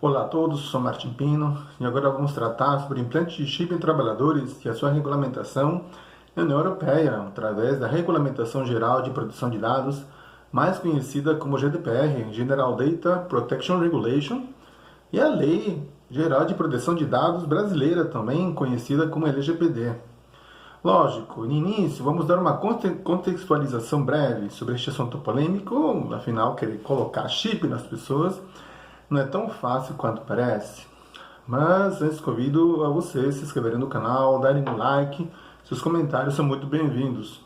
Olá a todos, sou Martin Pino e agora vamos tratar sobre implante de chip em trabalhadores e a sua regulamentação na União Europeia, através da Regulamentação Geral de Proteção de Dados, mais conhecida como GDPR, General Data Protection Regulation, e a Lei Geral de Proteção de Dados brasileira, também conhecida como LGPD. Lógico, no início vamos dar uma contextualização breve sobre este assunto polêmico, afinal, querer colocar chip nas pessoas não é tão fácil quanto parece. Mas antes convido a vocês se inscreverem no canal, darem um like, seus comentários são muito bem-vindos.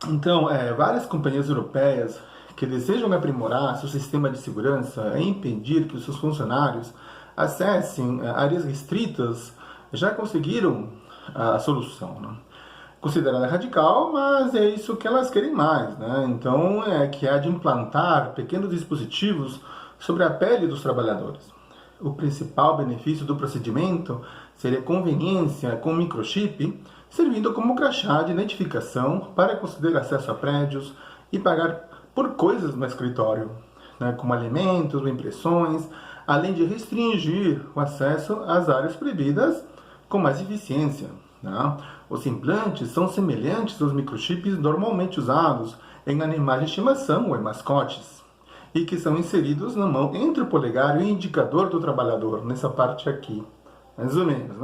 Então, várias companhias europeias que desejam aprimorar seu sistema de segurança e impedir que os seus funcionários acessem áreas restritas já conseguiram a solução, né? Considerada radical, mas é isso que elas querem mais, né? Então, que há de implantar pequenos dispositivos sobre a pele dos trabalhadores. O principal benefício do procedimento seria a conveniência com o microchip, servindo como crachá de identificação para conceder acesso a prédios e pagar por coisas no escritório, né? Como alimentos ou impressões, além de restringir o acesso às áreas proibidas com mais eficiência. Os implantes são semelhantes aos microchips normalmente usados em animais de estimação ou em mascotes, e que são inseridos na mão entre o polegar e o indicador do trabalhador, nessa parte aqui, mais ou menos.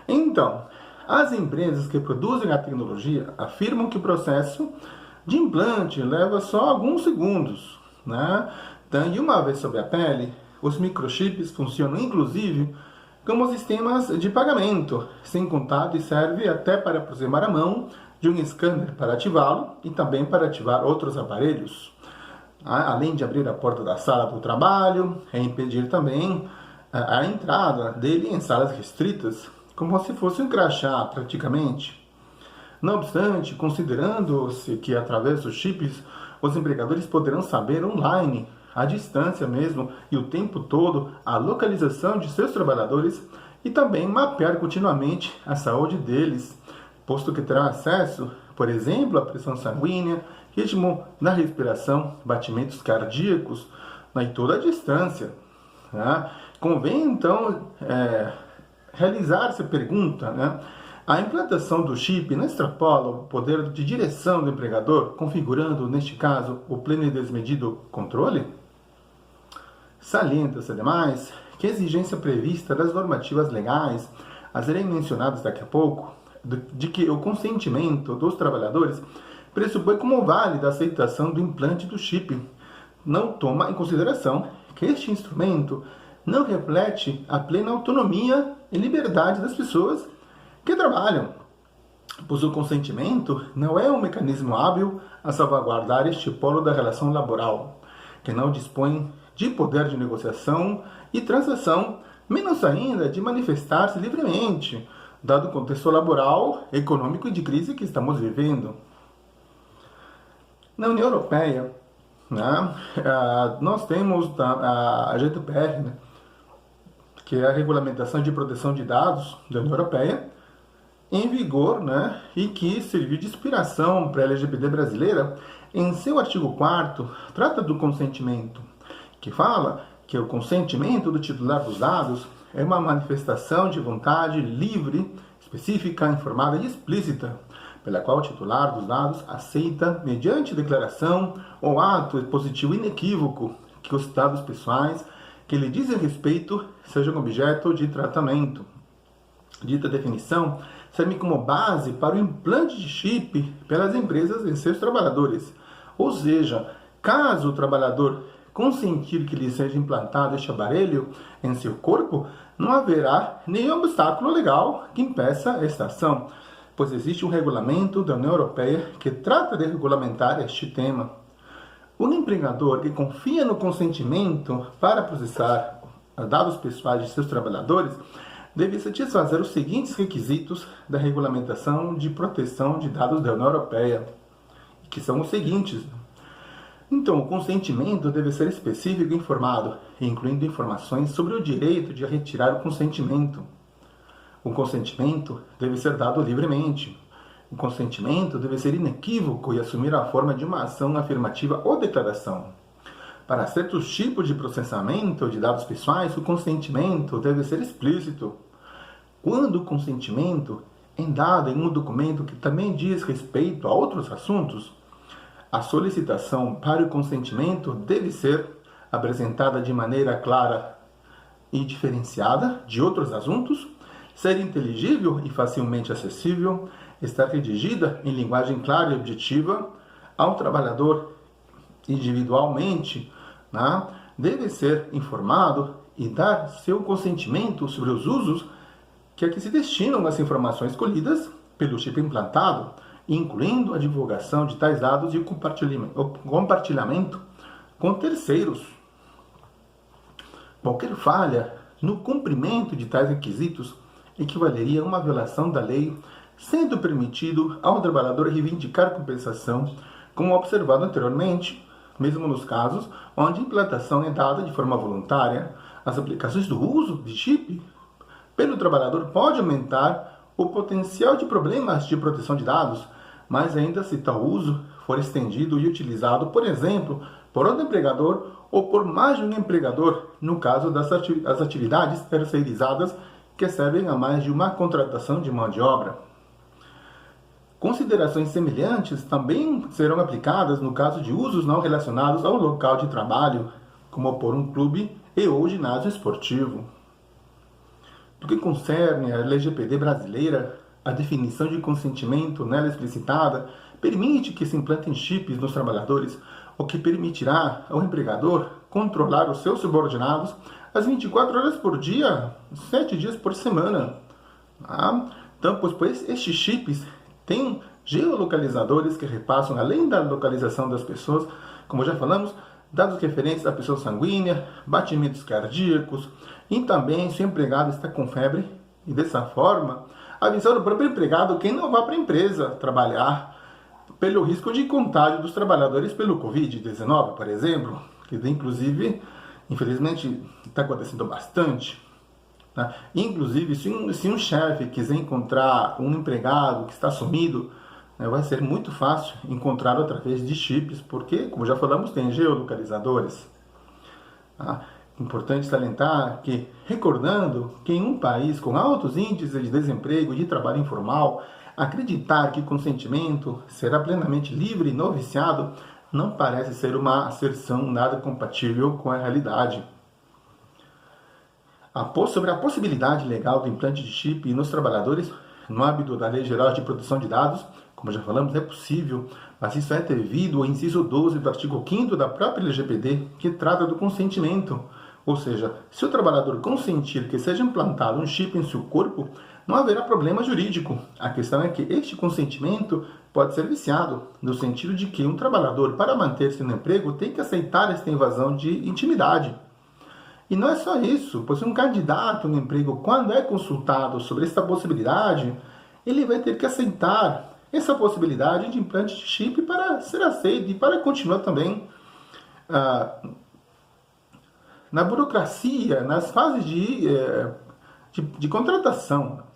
Então, as empresas que produzem a tecnologia afirmam que o processo de implante leva só alguns segundos. Então, e uma vez sobre a pele, os microchips funcionam inclusive como sistemas de pagamento, sem contato, e serve até para aproximar a mão de um scanner para ativá-lo e também para ativar outros aparelhos. Além de abrir a porta da sala do trabalho, impedir também a entrada dele em salas restritas, como se fosse um crachá praticamente. Não obstante, considerando-se que através dos chips os empregadores poderão saber online, à distância mesmo e o tempo todo, a localização de seus trabalhadores e também mapear continuamente a saúde deles, posto que terá acesso, por exemplo, à pressão sanguínea, ritmo da respiração, batimentos cardíacos, e toda a distância. Convém, então, realizar-se a pergunta, a implantação do chip não extrapola o poder de direção do empregador, configurando, neste caso, o pleno e desmedido controle? Salienta-se, ademais, que a exigência prevista das normativas legais, a serem mencionadas daqui a pouco, de que o consentimento dos trabalhadores pressupõe como válida a aceitação do implante do chip, não toma em consideração que este instrumento não reflete a plena autonomia e liberdade das pessoas que trabalham, pois o consentimento não é um mecanismo hábil a salvaguardar este polo da relação laboral, que não dispõe de poder de negociação e transação, menos ainda de manifestar-se livremente, dado o contexto laboral, econômico e de crise que estamos vivendo. Na União Europeia, nós temos a GDPR, que é a Regulamentação de Proteção de Dados da União Europeia, em vigor, e que serviu de inspiração para a LGPD brasileira. Em seu artigo 4º, trata do consentimento, que fala que o consentimento do titular dos dados é uma manifestação de vontade livre, específica, informada e explícita, pela qual o titular dos dados aceita, mediante declaração ou ato positivo inequívoco, que os dados pessoais que lhe dizem respeito sejam objeto de tratamento. Dita definição serve como base para o implante de chip pelas empresas em seus trabalhadores. Ou seja, caso o trabalhador consentir que lhe seja implantado este aparelho em seu corpo, não haverá nenhum obstáculo legal que impeça esta ação, pois existe um regulamento da União Europeia que trata de regulamentar este tema. O empregador que confia no consentimento para processar dados pessoais de seus trabalhadores deve satisfazer os seguintes requisitos da regulamentação de proteção de dados da União Europeia, que são os seguintes. Então, o consentimento deve ser específico e informado, incluindo informações sobre o direito de retirar o consentimento. O consentimento deve ser dado livremente. O consentimento deve ser inequívoco e assumir a forma de uma ação afirmativa ou declaração. para certos tipos de processamento de dados pessoais, o consentimento deve ser explícito. Quando o consentimento é dado em um documento que também diz respeito a outros assuntos, a solicitação para o consentimento deve ser apresentada de maneira clara e diferenciada de outros assuntos, ser inteligível e facilmente acessível, estar redigida em linguagem clara e objetiva, ao trabalhador individualmente, né, deve ser informado e dar seu consentimento sobre os usos que a que se destinam as informações colhidas pelo chip implantado, incluindo a divulgação de tais dados e o compartilhamento com terceiros. Qualquer falha no cumprimento de tais requisitos equivaleria a uma violação da lei, sendo permitido ao trabalhador reivindicar compensação, como observado anteriormente, mesmo nos casos onde a implantação é dada de forma voluntária. As aplicações do uso de chip pelo trabalhador pode aumentar o potencial de problemas de proteção de dados, mas ainda se tal uso for estendido e utilizado, por exemplo, por outro empregador ou por mais de um empregador, no caso das atividades terceirizadas que servem a mais de uma contratação de mão de obra. Considerações semelhantes também serão aplicadas no caso de usos não relacionados ao local de trabalho, como por um clube e ou ginásio esportivo. No que concerne à LGPD brasileira, a definição de consentimento nela explicitada permite que se implantem chips nos trabalhadores, o que permitirá ao empregador controlar os seus subordinados as 24 horas por dia, 7 dias por semana. Então, pois estes chips têm geolocalizadores que repassam, além da localização das pessoas, como já falamos, dados referentes à pessoa sanguínea, batimentos cardíacos, e também se o empregado está com febre, e dessa forma, avisar o próprio empregado que não vá para a empresa trabalhar pelo risco de contágio dos trabalhadores pelo Covid-19, por exemplo, que inclusive, infelizmente, está acontecendo bastante. Tá? Inclusive, se um chefe quiser encontrar um empregado que está sumido, vai ser muito fácil encontrar através de chips, porque, como já falamos, tem geolocalizadores. Importante salientar que, recordando que em um país com altos índices de desemprego e de trabalho informal, acreditar que consentimento será plenamente livre e não viciado não parece ser uma asserção nada compatível com a realidade. Sobre a possibilidade legal do implante de chip nos trabalhadores, no âmbito da Lei Geral de Proteção de Dados, como já falamos, é possível, mas isso é devido ao inciso 12 do artigo 5º da própria LGPD, que trata do consentimento. Ou seja, se o trabalhador consentir que seja implantado um chip em seu corpo, não haverá problema jurídico. A questão é que este consentimento pode ser viciado, no sentido de que um trabalhador, para manter-se no emprego, tem que aceitar esta invasão de intimidade. E não é só isso, pois um candidato no emprego, quando é consultado sobre esta possibilidade, ele vai ter que aceitar essa possibilidade de implante de chip para ser aceito e para continuar também na burocracia, nas fases de contratação.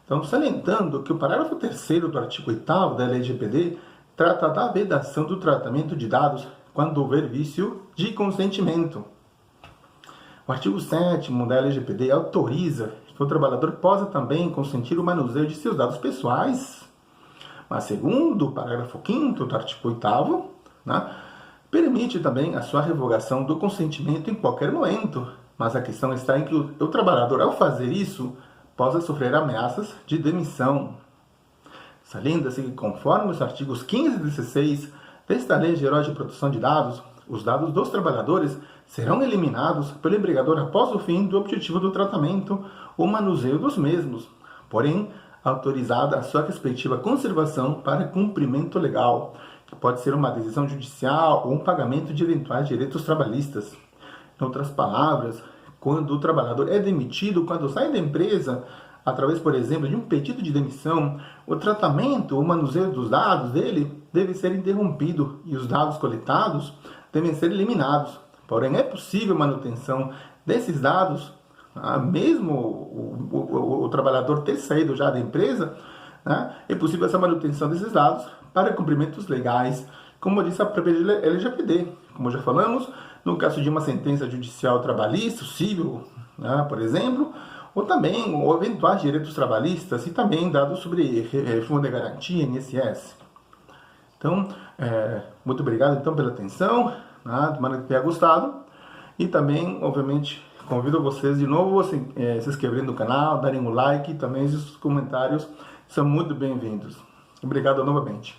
Então, salientando que o parágrafo 3º do artigo 8º da LGPD trata da vedação do tratamento de dados quando houver vício de consentimento. O artigo 7º da LGPD autoriza que o trabalhador possa também consentir o manuseio de seus dados pessoais. Mas, segundo o parágrafo 5º do artigo 8º, permite também a sua revogação do consentimento em qualquer momento. Mas a questão está em que o trabalhador, ao fazer isso, possa sofrer ameaças de demissão. Salienta-se que, conforme os artigos 15 e 16 desta Lei Geral de Proteção de Dados, os dados dos trabalhadores serão eliminados pelo empregador após o fim do objetivo do tratamento ou manuseio dos mesmos, porém, autorizada a sua respectiva conservação para cumprimento legal, que pode ser uma decisão judicial ou um pagamento de eventuais direitos trabalhistas. Em outras palavras, quando o trabalhador é demitido, quando sai da empresa, através, por exemplo, de um pedido de demissão, o tratamento ou manuseio dos dados dele deve ser interrompido e os dados coletados devem ser eliminados. Porém, é possível a manutenção desses dados, mesmo o trabalhador ter saído já da empresa, é possível essa manutenção desses dados para cumprimentos legais, como disse a própria LGPD. Como já falamos, no caso de uma sentença judicial trabalhista, civil, né, por exemplo, ou também ou eventuais direitos trabalhistas e também dados sobre fundo de garantia, INSS. Então, muito obrigado então pela atenção, né, tomara que tenha gostado, e também, obviamente, convido vocês de novo a se inscreverem no canal, darem um like, e também os comentários são muito bem-vindos. Obrigado novamente.